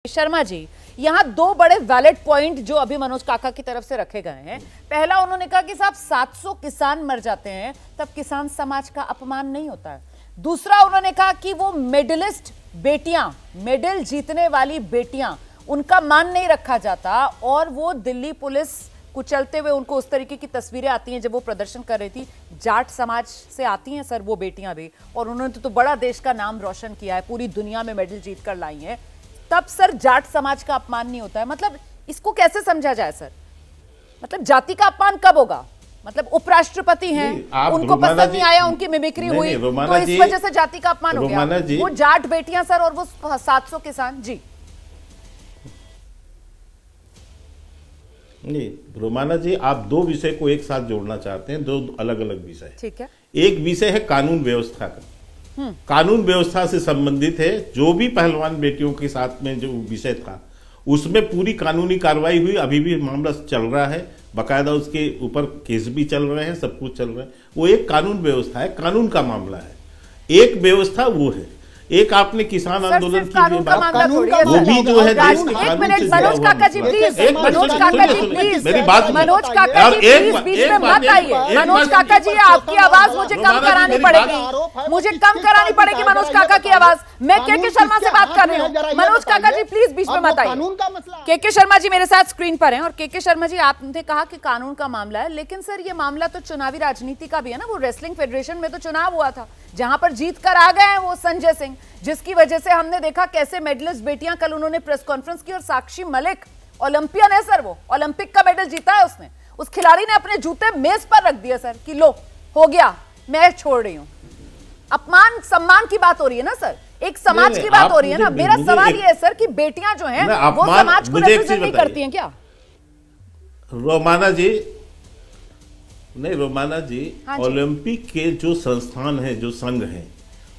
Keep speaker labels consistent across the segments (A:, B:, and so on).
A: शर्मा जी, यहाँ दो बड़े वैलिड पॉइंट जो अभी मनोज काका की तरफ से रखे गए हैं। पहला, उन्होंने कहा कि साहब 700 किसान मर जाते हैं तब किसान समाज का अपमान नहीं होता है। दूसरा, उन्होंने कहा कि वो मेडलिस्ट बेटियां, मेडल जीतने वाली बेटियां, उनका मान नहीं रखा जाता। और वो दिल्ली पुलिस कुचलते हुए उनको उस तरीके की तस्वीरें आती हैं जब वो प्रदर्शन कर रही थी। जाट समाज से आती हैं सर वो बेटियां भी, और उन्होंने तो बड़ा देश का नाम रोशन किया है, पूरी दुनिया में मेडल जीत कर लाई हैं। तब सर जाट समाज का अपमान नहीं होता है। मतलब इसको कैसे समझा जाए सर? मतलब जाति का अपमान कब होगा? मतलब उपराष्ट्रपति हैं, उनको पसंद नहीं आया, उनकी मिमिक्री हुई, तो इस वजह से जाति का अपमान हो गया। वो जाट बेटियां सर और वो 700 किसान। जी
B: नहीं रोमाना जी, आप दो विषय को एक साथ जोड़ना चाहते हैं, दो अलग अलग विषय।
A: ठीक है।
B: एक विषय है कानून व्यवस्था का, कानून व्यवस्था से संबंधित है। जो भी पहलवान बेटियों के साथ में जो विषय था उसमें पूरी कानूनी कार्रवाई हुई, अभी भी मामला चल रहा है, बकायदा उसके ऊपर केस भी चल रहे हैं, सब कुछ चल रहा है। वो एक कानून व्यवस्था है, कानून का मामला है। एक व्यवस्था वो है। एक आपने किसान आंदोलन की
A: कानून का मामला थोड़ी है,
B: वो भी जो है देश के कानून से
A: मनोज काका जी प्लीज, मनोज काका जी प्लीज,
B: मेरी बात,
A: मनोज काका जी प्लीज बीच में मत आइए। मनोज काका जी, आपकी आवाज मुझे कम करानी पड़ेगी, मुझे कम करानी पड़ेगी मनोज काका की आवाज। मैं के शर्मा से बात कर रही हूँ। मनोज काका जी प्लीज बीच में मत आइए। के शर्मा जी मेरे साथ स्क्रीन पर हैं। और के शर्मा जी, आपने कहा कि कानून का मामला है, लेकिन सर ये मामला तो चुनावी राजनीति का भी है ना। वो रेसलिंग फेडरेशन में तो चुनाव हुआ था जहां पर जीत कर आ गए हैं वो संजय सिंह, जिसकी वजह से हमने देखा कैसे मेडलिस्ट बेटियां, कल उन्होंने प्रेस कॉन्फ्रेंस की। और साक्षी मलिक ओलंपियन है सर, वो ओलंपिक का मेडल जीता है उसने। उस खिलाड़ी ने अपने जूते मेज पर रख दिया सर कि लो हो गया, मैं छोड़ रही हूं। अपमान सम्मान की बात हो रही है ना सर, एक समाज की बात हो रही है ना। मेरा सवाल ये है सर कि बेटियां जो हैं वो समाज को रिप्रेजेंट नहीं करती हैं क्या?
B: रोमाना जी नहीं, रोमाना जी, ओलंपिक के जो संस्थान है, जो संघ है,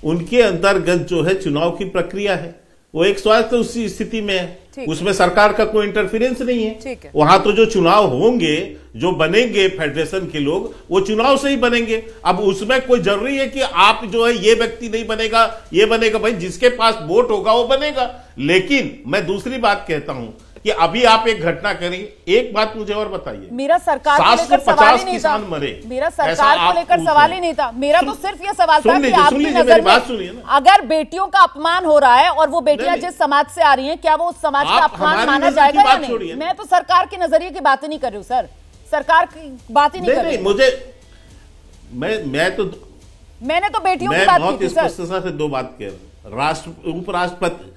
B: उनके अंतर्गत जो है चुनाव की प्रक्रिया है, वो एक स्वायत्त उसी स्थिति में है, उसमें सरकार का कोई इंटरफेरेंस नहीं है। वहां तो जो चुनाव होंगे, जो बनेंगे फेडरेशन के लोग, वो चुनाव से ही बनेंगे। अब उसमें कोई जरूरी है कि आप जो है ये व्यक्ति नहीं बनेगा, ये बनेगा। भाई जिसके पास वोट होगा वो बनेगा। लेकिन मैं दूसरी बात कहता हूं कि अभी आप एक घटना करें, एक बात मुझे और बताइए।
A: मेरा सरकार को लेकर सवाल ही नहीं था,
B: मरे,
A: मेरा सरकार को लेकर सवाल ही नहीं था। मेरा तो सिर्फ ये सवाल था कि आपकी नजर में अगर बेटियों का अपमान हो रहा है और वो बेटियां जिस समाज से आ रही हैं, क्या वो उस समाज का अपमान माना जाएगा या नहीं? मैं तो सरकार के नजरिए की बात नहीं कर रही हूँ सर, सरकार की बात ही नहीं कर रही।
B: मुझे
A: मैंने तो बेटियों की बात की थी सर।
B: स्पष्टता से दो बात कह रहे, उपराष्ट्रपति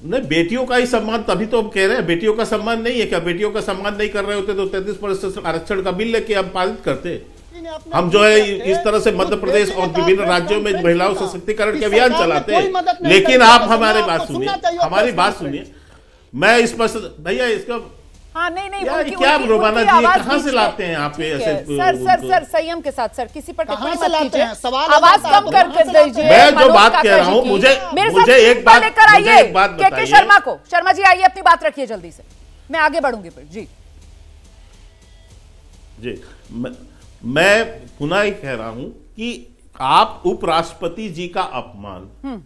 B: नहीं, बेटियों का ही सम्मान, तभी तो हम कह रहे हैं बेटियों का सम्मान नहीं है क्या? बेटियों का सम्मान नहीं कर रहे होते तो 33% आरक्षण का बिल लेके हम पारित करते। हम जो है इस तरह से मध्य प्रदेश और विभिन्न राज्यों में महिलाओं सशक्तिकरण के अभियान चलाते हैं। लेकिन आप हमारी बात सुनिए, मैं स्पष्ट भैया इसका
A: हाँ नहीं
B: क्या रोमाना जी कहां से लाते हैं आप ऐसे?
A: सर संयम के साथ सर, किसी पर टिप्पणी मत कीजिए, आवाज कम करके दीजिए।
B: मैं जो बात कह रहा हूं, मुझे एक बात
A: लेकर आइए। के शर्मा को, शर्मा जी आइए, अपनी बात रखिए जल्दी से, मैं आगे बढ़ूंगी फिर।
B: जी मैं पुनः ही कह रहा हूं कि आप उपराष्ट्रपति जी का अपमान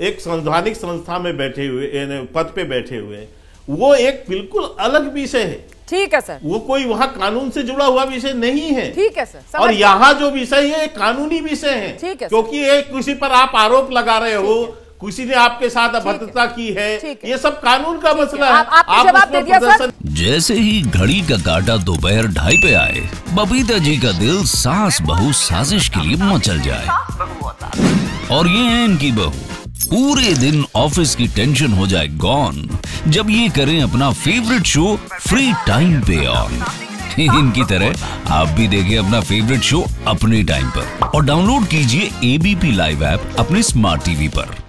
B: एक संवैधानिक संस्था में बैठे हुए, पद पे बैठे हुए, वो एक बिल्कुल अलग विषय है।
A: ठीक है सर, वो
B: कोई वहां कानून से जुड़ा हुआ विषय नहीं है।
A: ठीक है सर,
B: और यहाँ जो विषय है कानूनी विषय है।
A: ठीक है,
B: क्योंकि ये किसी पर आप आरोप लगा रहे हो, किसी ने आपके साथ अभद्रता की है, ये सब कानून का मसला है।
A: आप जवाब दे दिया सर।
C: जैसे ही घड़ी का काटा दोपहर 2:30 पे आए, बबीता जी का दिल सास बहू साजिश के लिए मचल जाए। और ये है इनकी बहू, पूरे दिन ऑफिस की टेंशन हो जाए गॉन जब ये करें अपना फेवरेट शो फ्री टाइम पे ऑन। इनकी तरह आप भी देखें अपना फेवरेट शो अपने टाइम पर और डाउनलोड कीजिए एबीपी लाइव ऐप अपने स्मार्ट टीवी पर।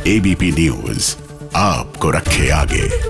D: एबीपी न्यूज आपको रखे आगे।